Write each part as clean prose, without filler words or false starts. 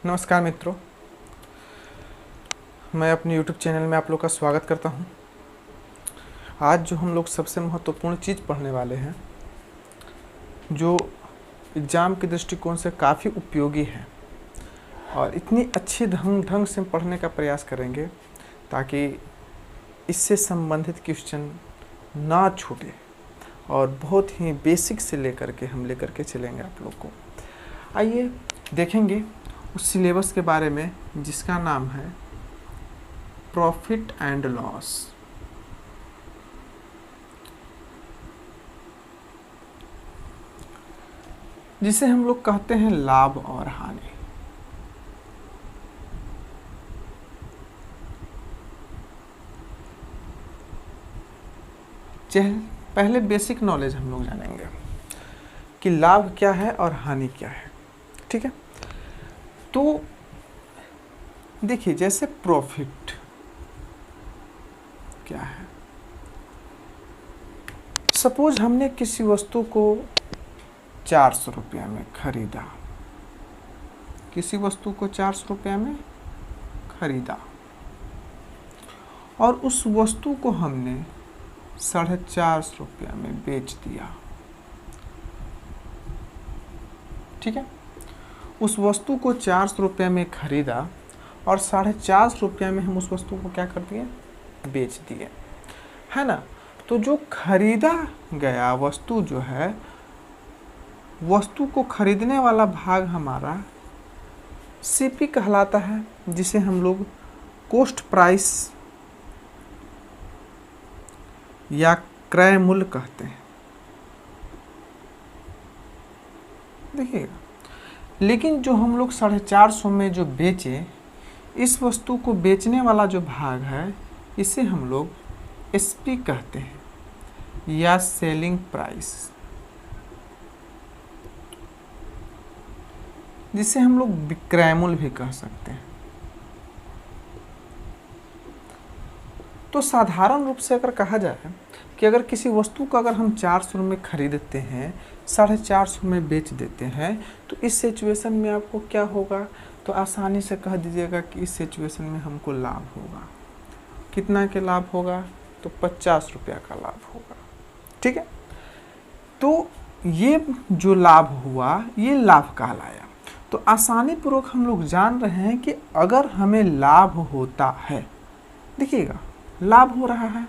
नमस्कार मित्रों, मैं अपने YouTube चैनल में आप लोग का स्वागत करता हूं। आज जो हम लोग सबसे महत्वपूर्ण चीज़ पढ़ने वाले हैं, जो एग्ज़ाम के दृष्टिकोण से काफ़ी उपयोगी है और इतनी अच्छी ढंग से पढ़ने का प्रयास करेंगे ताकि इससे संबंधित क्वेश्चन ना छूटे और बहुत ही बेसिक से लेकर के चलेंगे आप लोग को। आइए देखेंगे उस सिलेबस के बारे में जिसका नाम है प्रॉफिट एंड लॉस। जिसे हम लोग कहते हैं लाभ और हानि। पहले बेसिक नॉलेज हम लोग जानेंगे कि लाभ क्या है और हानि क्या है। ठीक है, तो देखिए जैसे प्रॉफिट क्या है। सपोज हमने किसी वस्तु को 400 रुपया में खरीदा, किसी वस्तु को 400 रुपया में खरीदा और उस वस्तु को हमने 450 रुपया में बेच दिया। ठीक है, उस वस्तु को 400 रुपया में खरीदा और 450 रुपया में हम उस वस्तु को क्या कर दिए, बेच दिए, है ना। तो जो खरीदा गया वस्तु जो है, वस्तु को खरीदने वाला भाग हमारा सीपी कहलाता है, जिसे हम लोग कॉस्ट प्राइस या क्रय मूल्य कहते हैं। देखिएगा, लेकिन जो हम लोग 450 में जो बेचे, इस वस्तु को बेचने वाला जो भाग है इसे हम लोग एसपी कहते हैं या सेलिंग प्राइस, जिसे हम लोग विक्रय मूल्य भी कह सकते हैं। तो साधारण रूप से अगर कहा जाए कि अगर किसी वस्तु को अगर हम 400 में खरीदते हैं, 450 में बेच देते हैं, तो इस सिचुएशन में आपको क्या होगा, तो आसानी से कह दीजिएगा कि इस सिचुएशन में हमको लाभ होगा। कितना के लाभ होगा, तो 50 रुपया का लाभ होगा। ठीक है, तो ये जो लाभ हुआ ये लाभ कहलाया। तो आसानी पूर्वक हम लोग जान रहे हैं कि अगर हमें लाभ होता है, देखिएगा लाभ हो रहा है,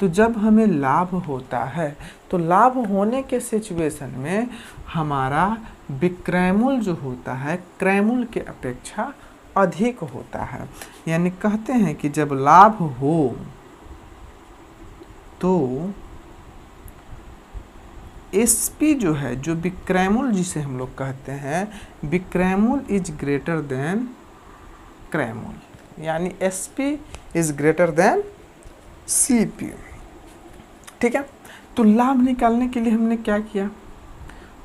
तो जब हमें लाभ होता है तो लाभ होने के सिचुएशन में हमारा विक्रय मूल्य जो होता है क्रय मूल्य के अपेक्षा अधिक होता है। यानी कहते हैं कि जब लाभ हो तो एसपी जो है, जो विक्रय मूल्य जिसे हम लोग कहते हैं, विक्रय मूल्य इज ग्रेटर देन क्रय मूल्य, यानी SP is greater than CP. ठीक है, तो लाभ निकालने के लिए हमने क्या किया,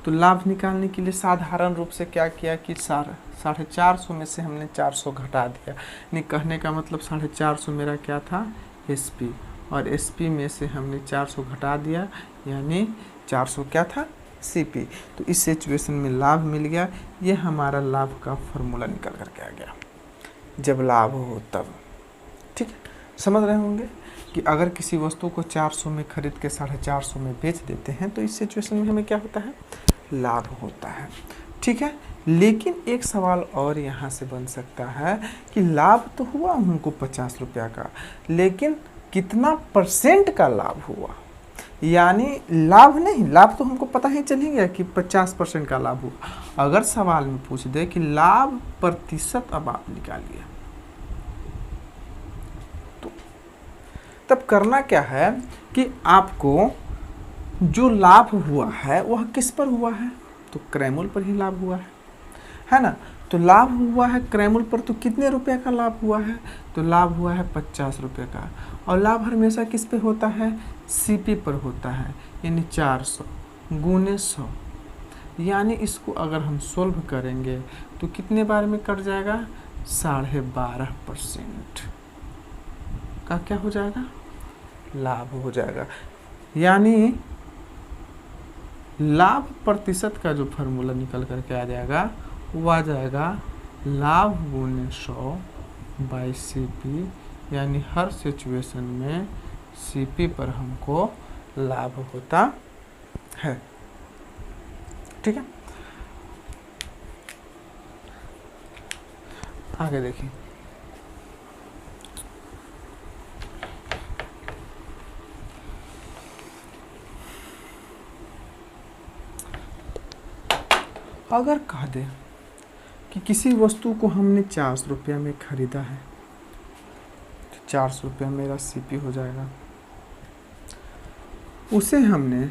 तो लाभ निकालने के लिए साधारण रूप से क्या किया कि 450 में से हमने 400 घटा दिया। नहीं, कहने का मतलब 450 मेरा क्या था, एसपी, और एसपी में से हमने 400 घटा दिया, यानी 400 क्या था, सीपी। तो इस सिचुएशन में लाभ मिल गया। ये हमारा लाभ का फॉर्मूला निकल करके आ गया जब लाभ हो तब। ठीक है, समझ रहे होंगे कि अगर किसी वस्तु को 400 में खरीद के 450 में बेच देते हैं तो इस सिचुएशन में हमें क्या होता है, लाभ होता है। ठीक है, लेकिन एक सवाल और यहाँ से बन सकता है कि लाभ तो हुआ हमको 50 रुपया का, लेकिन कितना % का लाभ हुआ। यानी लाभ नहीं, लाभ तो हमको पता ही चल ही गया कि 50% का लाभ हुआ। अगर सवाल में पूछ दे कि लाभ प्रतिशत अब आप निकालिए, तो तब करना क्या है कि आपको जो लाभ हुआ है वह किस पर हुआ है, तो क्रय मूल्य पर ही लाभ हुआ है ना। तो लाभ हुआ है क्रय मूल्य पर, तो कितने रुपए का लाभ हुआ है, तो लाभ हुआ है 50 रुपये का। और लाभ हमेशा किस पे होता है, सीपी पर होता है, यानी 400 गुने 100। यानी इसको अगर हम सोल्व करेंगे तो कितने बार में कट जाएगा, 12.5% का क्या हो जाएगा, लाभ हो जाएगा। यानी लाभ प्रतिशत का जो फार्मूला निकल करके आ जाएगा वो आ जाएगा लाभ गुने 100 बाई CP, यानी हर सिचुएशन में CP पर हमको लाभ होता है। ठीक है, आगे देखिए। अगर कह दे कि किसी वस्तु को हमने 400 रुपया में खरीदा है, तो 400 रुपया मेरा CP हो जाएगा। उसे हमने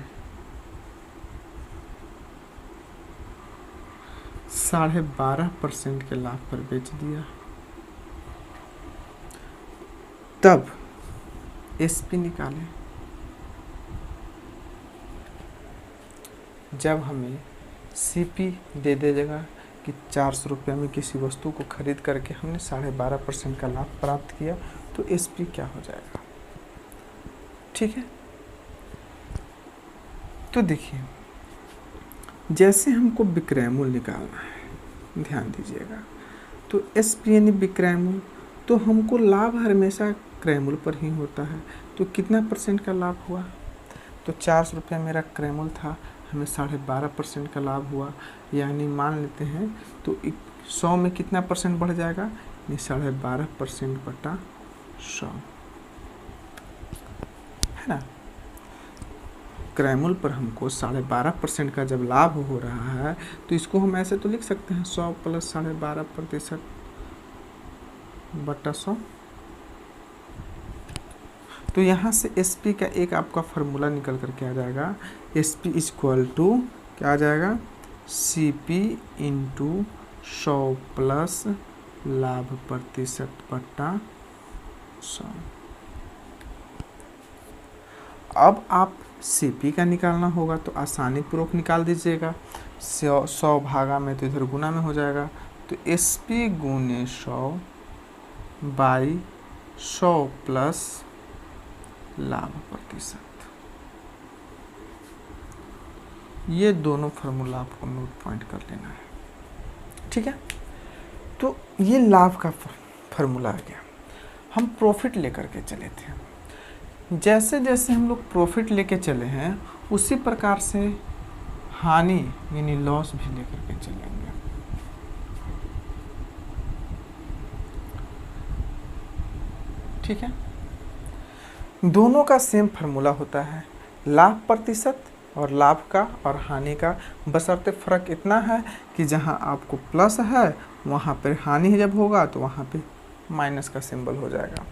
12.5% के लाभ पर बेच दिया, तब SP निकालें। जब हमें CP दे देगा कि 400 रुपये में किसी वस्तु को खरीद करके हमने 12.5% का लाभ प्राप्त किया, तो SP क्या हो जाएगा। ठीक है, तो देखिए, जैसे हमको विक्रय मूल्य निकालना है, ध्यान दीजिएगा, तो SP यानी विक्रय मूल्य, तो हमको लाभ हमेशा क्रय मूल्य पर ही होता है। तो कितना % का लाभ हुआ, तो 400 रुपया मेरा क्रय मूल्य था, हमें 12.5% का लाभ हुआ, यानी मान लेते हैं तो 100 में कितना % बढ़ जाएगा, यानी 12.5% बटा 100, है ना। क्रय मूल्य पर हमको 12.5% का जब लाभ हो रहा है, तो इसको हम ऐसे तो लिख सकते हैं 100 + 12.5% बटा 100। तो यहाँ से SP का एक आपका फार्मूला निकल कर क्या आ जाएगा, SP = क्या आ जाएगा, CP × 100 + लाभ प्रतिशत बटा 100। अब आप CP का निकालना होगा तो आसानी पूर्वक निकाल दीजिएगा। 100 भागा में तो इधर गुना में हो जाएगा, तो SP गुने 100 बाई 100 + लाभ प्रतिशत। ये दोनों फार्मूला आपको नोट पॉइंट कर लेना है। ठीक है, तो ये लाभ का फार्मूला आ गया। हम प्रॉफिट लेकर के चले थे, जैसे जैसे हम लोग प्रॉफिट लेके चले हैं, उसी प्रकार से हानि यानी लॉस भी लेकर के चलेंगे। ठीक है, दोनों का सेम फार्मूला होता है, लाभ प्रतिशत और लाभ का और हानि का, बशर्ते फ़र्क इतना है कि जहां आपको प्लस है वहां पर हानि जब होगा तो वहां पे माइनस का सिंबल हो जाएगा।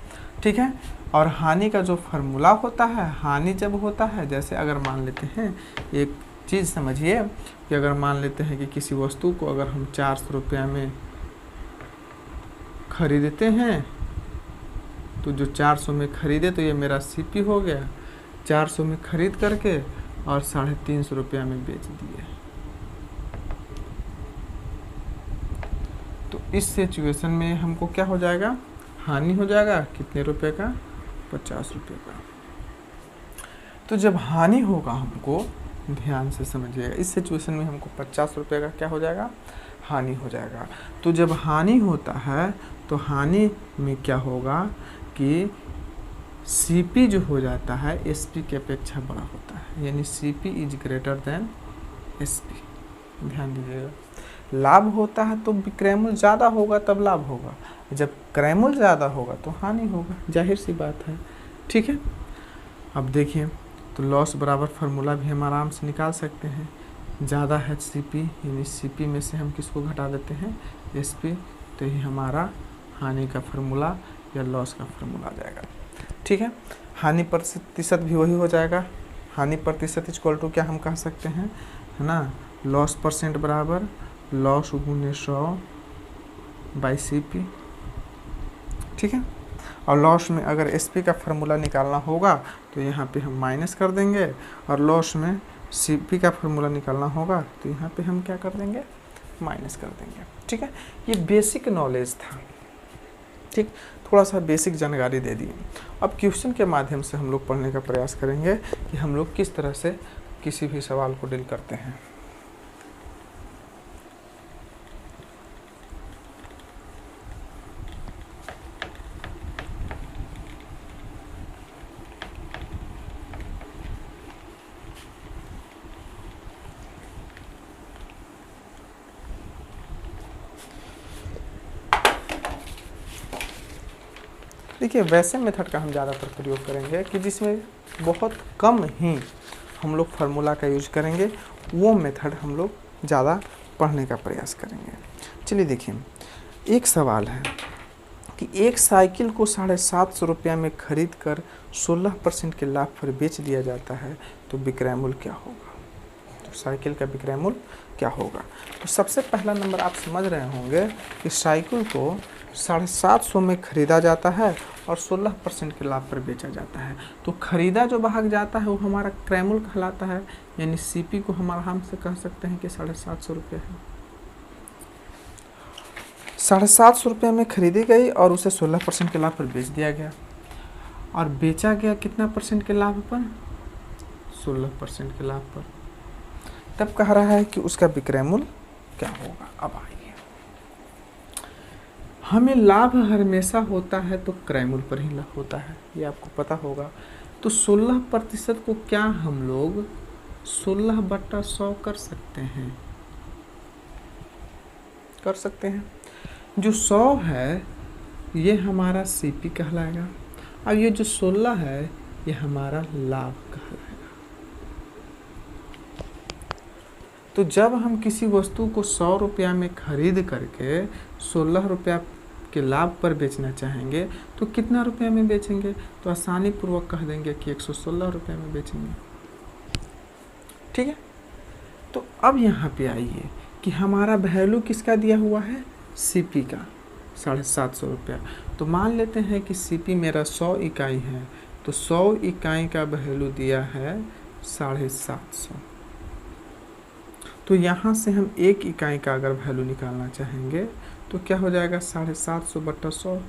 ठीक है, और हानि का जो फार्मूला होता है, हानि जब होता है, जैसे अगर मान लेते हैं, एक चीज़ समझिए कि अगर मान लेते हैं कि किसी वस्तु को अगर हम 400 रुपया में खरीदते हैं, तो जो 400 में खरीदे तो ये मेरा CP हो गया, 400 में खरीद करके और 350 रुपया में बेच दिए। तो इस सिचुएशन में हमको क्या हो जाएगा, हानि हो जाएगा, कितने रुपए का, 50 रुपये का। तो जब हानि होगा, हमको ध्यान से समझिएगा, इस सिचुएशन में हमको 50 रुपये का क्या हो जाएगा, हानि हो जाएगा। तो जब हानि होता है तो हानि में क्या होगा कि CP जो हो जाता है SP की अपेक्षा बड़ा होता है, यानी CP > SP। ध्यान दीजिएगा, लाभ होता है तो विक्रय मूल्य ज़्यादा होगा तब लाभ होगा, जब क्रय मूल्य ज़्यादा होगा तो हानि होगा, जाहिर सी बात है। ठीक है, अब देखिए, तो लॉस बराबर फार्मूला भी हम आराम से निकाल सकते हैं। ज़्यादा है CP, यानी CP में से हम किसको घटा देते हैं, SP, तो ये हमारा हानि का फार्मूला या लॉस का फार्मूला आ जाएगा। ठीक है, हानि प्रतिशत भी वही हो जाएगा, हानि प्रतिशत = क्या हम कह सकते हैं, है ना, लॉस % बराबर लॉस गुने 100 बाई CP। ठीक है, और लॉस में अगर SP का फार्मूला निकालना होगा तो यहाँ पे हम माइनस कर देंगे, और लॉस में CP का फार्मूला निकालना होगा तो यहाँ पे हम क्या कर देंगे, माइनस कर देंगे। ठीक है, ये बेसिक नॉलेज था। ठीक, थोड़ा सा बेसिक जानकारी दे दी। अब क्वेश्चन के माध्यम से हम लोग पढ़ने का प्रयास करेंगे कि हम लोग किस तरह से किसी भी सवाल को डील करते हैं। देखिए वैसे मेथड का हम ज़्यादातर प्रयोग करेंगे कि जिसमें बहुत कम ही हम लोग फार्मूला का यूज करेंगे, वो मेथड हम लोग ज़्यादा पढ़ने का प्रयास करेंगे। चलिए देखिए, एक सवाल है कि एक साइकिल को 750 रुपया में खरीद कर 16% के लाभ पर बेच दिया जाता है, तो विक्रय मूल्य क्या होगा? तो साइकिल का विक्रय मूल्य क्या होगा? तो सबसे पहला नंबर आप समझ रहे होंगे कि साइकिल को 750 में खरीदा जाता है और 16% के लाभ पर बेचा जाता है। तो खरीदा जो भाग जाता है वो हमारा क्रय मूल्य कहलाता है, यानी सीपी को हम आराम से कह सकते हैं कि 750 रुपये है। 750 रुपये में खरीदी गई और उसे 16% के लाभ पर बेच दिया गया, और बेचा गया कितना परसेंट के लाभ पर? 16% के लाभ पर। तब कह रहा है कि उसका विक्रय मूल्य क्या होगा। अब आइए, हमें लाभ हमेशा होता है तो क्रय मूल्य पर ही लाभ होता है, ये आपको पता होगा। तो 16% को क्या हम लोग 16/100 कर सकते हैं? कर सकते हैं। जो 100 है ये हमारा सीपी कहलाएगा, और ये जो 16 है ये हमारा लाभ कहलाएगा। तो जब हम किसी वस्तु को 100 रुपया में खरीद करके 16 रुपया के लाभ पर बेचना चाहेंगे तो कितना रुपया में बेचेंगे? तो आसानी पूर्वक कह देंगे कि 116 रुपये में बेचेंगे। ठीक है। तो अब यहाँ पे आइए कि हमारा वैल्यू किसका दिया हुआ है? सीपी का 750 रुपया। तो मान लेते हैं कि सीपी मेरा 100 इकाई है, तो 100 इकाई का वैल्यू दिया है 750। तो यहाँ से हम 1 इकाई का अगर वैल्यू निकालना चाहेंगे तो क्या हो जाएगा? 750/100।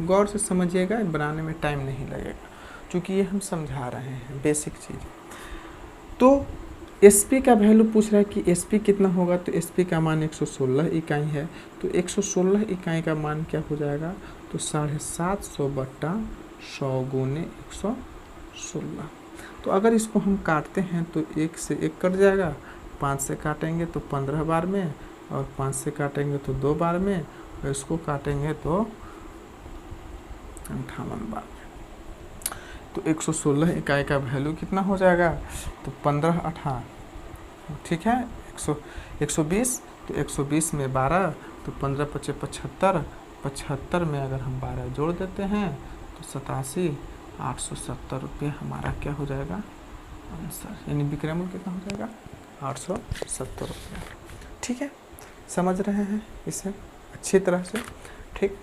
गौर से समझिएगा, बनाने में टाइम नहीं लगेगा, क्योंकि ये हम समझा रहे हैं बेसिक चीज़। तो एसपी का वैल्यू पूछ रहा है कि एसपी कितना होगा, तो एसपी का मान 116 इकाई है, तो 116 इकाई का मान क्या हो जाएगा? तो 750/100 गुने 116। तो अगर इसको हम काटते हैं तो 1 से 1 कट जाएगा, 5 से काटेंगे तो 15 बार में, और 5 से काटेंगे तो 2 बार में, और इसको काटेंगे तो 58 बार में। तो 116 इकाई का वैल्यू कितना हो जाएगा? तो 15/8, ठीक है, 120। तो 120 में 12, तो 15×5 = 75। 75 में अगर हम 12 जोड़ देते हैं तो 87,870 रुपये हमारा क्या हो जाएगा? आंसर, यानी विक्रय मूल्य कितना हो जाएगा? 870 रुपये। ठीक है, समझ रहे हैं इसे अच्छी तरह से? ठीक।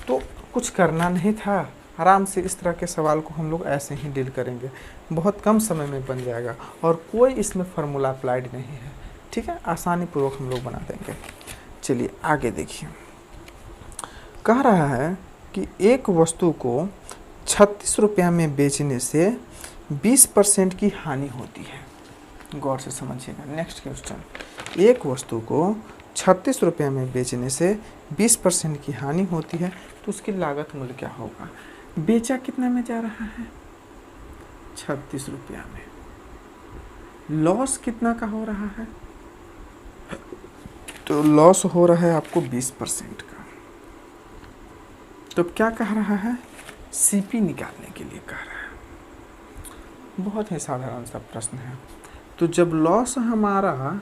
तो कुछ करना नहीं था, आराम से इस तरह के सवाल को हम लोग ऐसे ही डील करेंगे, बहुत कम समय में बन जाएगा, और कोई इसमें फार्मूला अप्लाइड नहीं है। ठीक है, आसानी पूर्वक हम लोग बना देंगे। चलिए आगे देखिए, कह रहा है कि एक वस्तु को 36 रुपया में बेचने से 20% की हानि होती है। गौर से समझिएगा। नेक्स्ट क्वेश्चन, एक वस्तु को 36 रुपये में बेचने से 20% की हानि होती है, तो उसकी लागत मूल्य क्या होगा? बेचा कितना में जा रहा है? 36 रुपया में। लॉस कितना का हो रहा है? तो लॉस हो रहा है आपको 20% का। तो क्या कह रहा है? सीपी निकालने के लिए कह रहा है। बहुत ही साधारण सा प्रश्न है। तो जब लॉस हमारा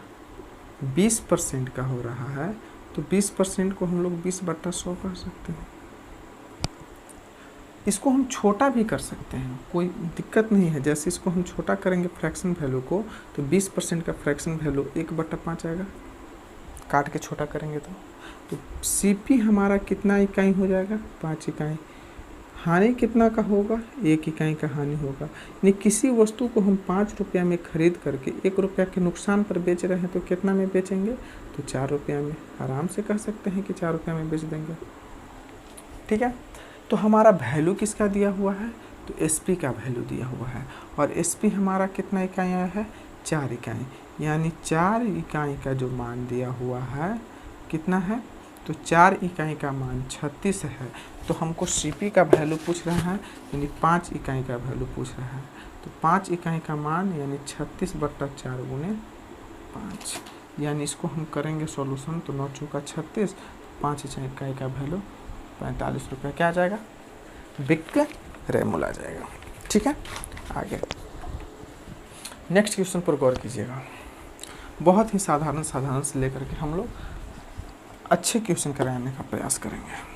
20% का हो रहा है, तो 20% को हम लोग 20/100 कर सकते हैं। इसको हम छोटा भी कर सकते हैं, कोई दिक्कत नहीं है। जैसे इसको हम छोटा करेंगे फ्रैक्शन वैल्यू को, तो 20% का फ्रैक्शन वैल्यू 1/5 आएगा, काट के छोटा करेंगे तो सीपी हमारा कितना इकाई हो जाएगा? 5 इकाई। हानि कितना का होगा? 1 इकाई का हानि होगा। यानी किसी वस्तु को हम 5 रुपया में खरीद करके 1 रुपया के नुकसान पर बेच रहे हैं, तो कितना में बेचेंगे? तो 4 रुपया में। आराम से कह सकते हैं कि 4 रुपया में बेच देंगे। ठीक है। तो हमारा वैल्यू किसका दिया हुआ है? तो एसपी का वैल्यू दिया हुआ है, और एसपी हमारा कितना इकाई आया है? 4 इकाई। यानी 4 इकाई का जो मान दिया हुआ है कितना है? तो 4 इकाई का मान 36 है। तो हमको सीपी का वैल्यू पूछ रहा है, यानी 5 इकाई का वैल्यू पूछ रहा है। तो 5 इकाई का मान यानी 36/4 गुने 5, यानी इसको हम करेंगे सॉल्यूशन, तो 9 × 36, 5 इकाई का वैल्यू 45 रुपये क्या आ जाएगा? बिक्रेमुल आ जाएगा। ठीक है, आगे नेक्स्ट क्वेश्चन पर गौर कीजिएगा। बहुत ही साधारण से लेकर के हम लोग अच्छे क्वेश्चन कराने का प्रयास करेंगे।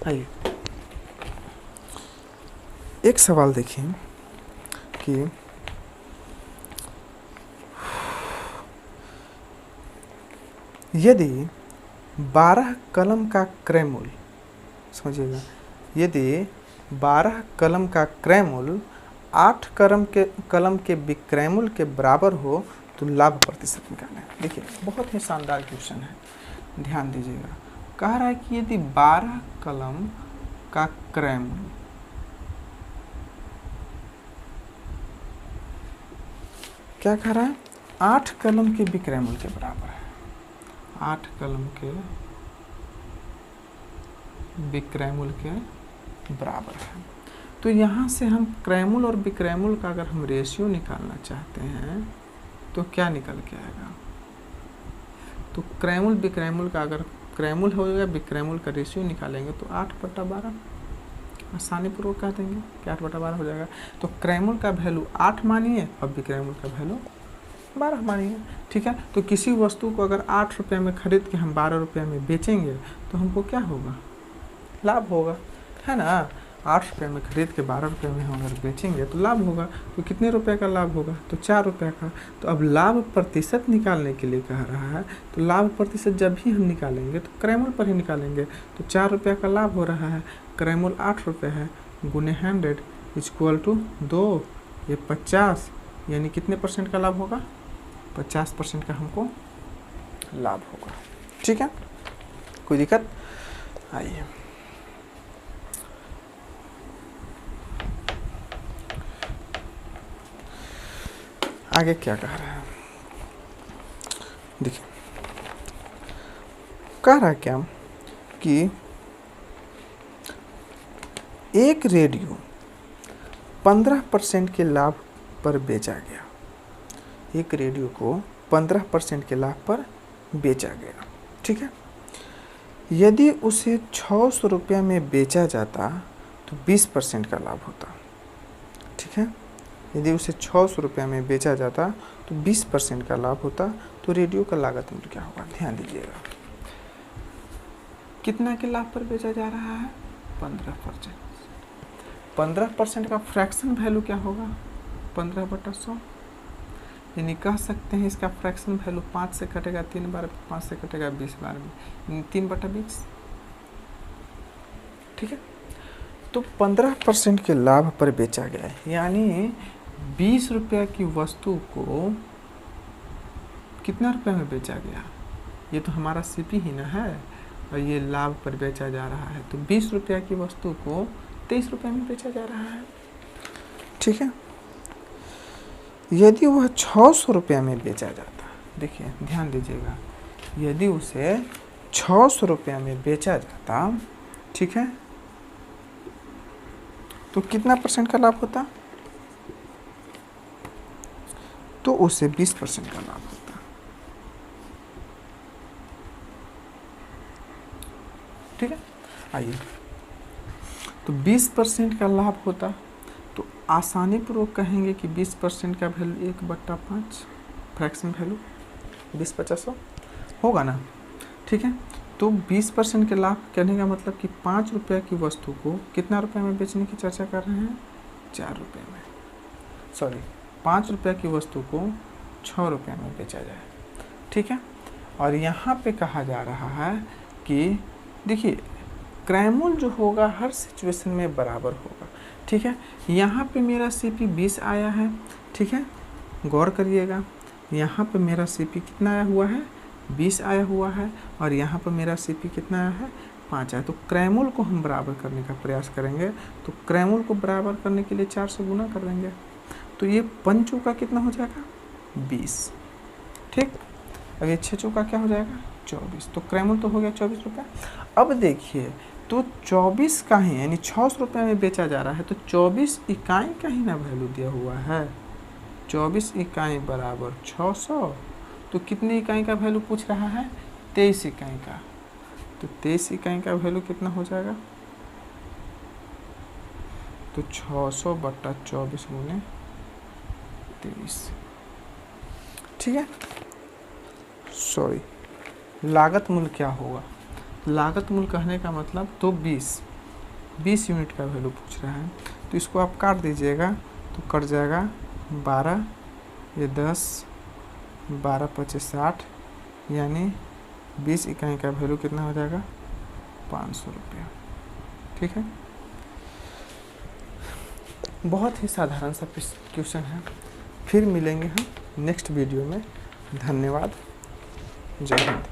आइए, एक सवाल देखिए कि यदि 12 कलम का क्रय मूल्य, समझिएगा, यदि 12 कलम का क्रय मूल्य 8 कलम के विक्रय मूल्य के बराबर हो तो लाभ प्रतिशत निकालें। देखिए बहुत ही शानदार क्वेश्चन है, ध्यान दीजिएगा। कह रहा है कि यदि 12 कलम का क्रय मूल्य, क्या कह रहा है, 8 कलम के विक्रय मूल्य के बराबर है। 8 कलम के विक्रय मूल्य के बराबर है। तो यहाँ से हम क्रय मूल्य और विक्रय मूल्य का अगर हम रेशियो निकालना चाहते हैं तो क्या निकल के आएगा, तो क्रय मूल्य विक्रय मूल्य का अगर क्रय मूल्य हो जाएगा, विक्रय मूल्य का रेशियो निकालेंगे तो 8/12 आसानी पूर्वक कह देंगे कि 8/12 हो जाएगा। तो क्रय मूल्य का वैल्यू 8 मानिए और विक्रय मूल्य का वैल्यू 12 मानिए। ठीक है, तो किसी वस्तु को अगर 8 रुपये में खरीद के हम 12 रुपये में बेचेंगे तो हमको क्या होगा, लाभ होगा, है ना। 8 रुपये में खरीद के 12 रुपये में हम अगर बेचेंगे तो लाभ होगा। तो कितने रुपए का लाभ होगा, तो 4 रुपये का। तो अब लाभ प्रतिशत निकालने के लिए कह रहा है, तो लाभ प्रतिशत जब भी हम निकालेंगे तो क्रय मूल्य पर ही निकालेंगे। तो 4 रुपये का लाभ हो रहा है, क्रय मूल्य 8 रुपये है, गुने 100 इक्वल टू 2, ये 50, यानी कितने % का लाभ होगा, 50% का हमको लाभ होगा। ठीक है, कोई दिक्कत। आइए आगे क्या कह रहा है, देखिए कह रहा है क्या कि एक रेडियो 15% के लाभ पर बेचा गया। एक रेडियो को 15% के लाभ पर बेचा गया। ठीक है, यदि उसे 600 रुपये में बेचा जाता तो 20% का लाभ होता। ठीक है, यदि उसे 600 रुपये में बेचा जाता तो 20% का लाभ होता। तो रेडियो का लागत मूल्य क्या होगा, ध्यान दीजिएगा। कितना के लाभ पर बेचा जा रहा है, 15%। 15% का फ्रैक्शन वैल्यू क्या होगा, 15/100, यानी कह सकते हैं इसका फ्रैक्शन वैल्यू 5 से कटेगा 3 बार, 5 से कटेगा 20 बार में, 3/20। ठीक है, तो 15% के लाभ पर बेचा गया है, यानी 20 रुपये की वस्तु को कितना रुपये में बेचा गया, ये तो हमारा सीपी ही ना है, और ये लाभ पर बेचा जा रहा है। तो 20 रुपये की वस्तु को 23 रुपये में बेचा जा रहा है। ठीक है, यदि वह 600 रुपये में बेचा जाता, देखिए ध्यान दीजिएगा, यदि उसे 600 रुपये में बेचा जाता, ठीक है, तो कितना % का लाभ होता, तो उसे 20% का लाभ होता। ठीक है, आइए, तो 20% का लाभ होता तो आसानी पूर्वक कहेंगे कि 20% का वैल्यू 1/5 फ्रैक्शन वैल्यू 20/50 होगा ना। ठीक है, तो 20% के लाभ कहने का मतलब कि 5 रुपये की वस्तु को कितना रुपये में बेचने की चर्चा कर रहे हैं, 4 रुपये में, सॉरी 5 रुपये की वस्तु को 6 रुपये में बेचा जाए। ठीक है, और यहाँ पे कहा जा रहा है कि देखिए क्रय मूल्य जो होगा हर सिचुएशन में बराबर होगा। ठीक है, यहाँ पे मेरा सीपी 20 आया है। ठीक है, गौर करिएगा, यहाँ पे मेरा सीपी कितना आया हुआ है, 20 आया हुआ है, और यहाँ पर मेरा सीपी कितना आया है, 5 आया। तो क्रय मूल्य को हम बराबर करने का प्रयास करेंगे। तो क्रय मूल्य को बराबर करने के लिए 4 से गुना कर देंगे, तो ये 5 चौका कितना हो जाएगा, 20। ठीक, अब ये 6 चौका क्या हो जाएगा, 24। तो क्रय मूल्य तो हो गया 24 रुपये। अब देखिए, तो 24 का ही, यानी 600 रुपये में बेचा जा रहा है, तो 24 इकाई का ही ना वैल्यू दिया हुआ है, 24 इकाई बराबर 600। तो कितनी इकाई का वैल्यू पूछ रहा है, 23 इकाई का, तो 23 इकाई का वैल्यू कितना हो जाएगा, तो 600/24 गुने 23। ठीक है, सॉरी, लागत मूल्य क्या होगा, लागत मूल्य कहने का मतलब तो 20 यूनिट का वैल्यू पूछ रहा है, तो इसको आप काट दीजिएगा तो कट जाएगा 12, ये 10, 12 25 60, यानी 20 इकाई का वैल्यू कितना हो जाएगा, 500 रुपया। ठीक है, बहुत ही साधारण सा क्वेश्चन है। फिर मिलेंगे हम नेक्स्ट वीडियो में। धन्यवाद, जय हिंद।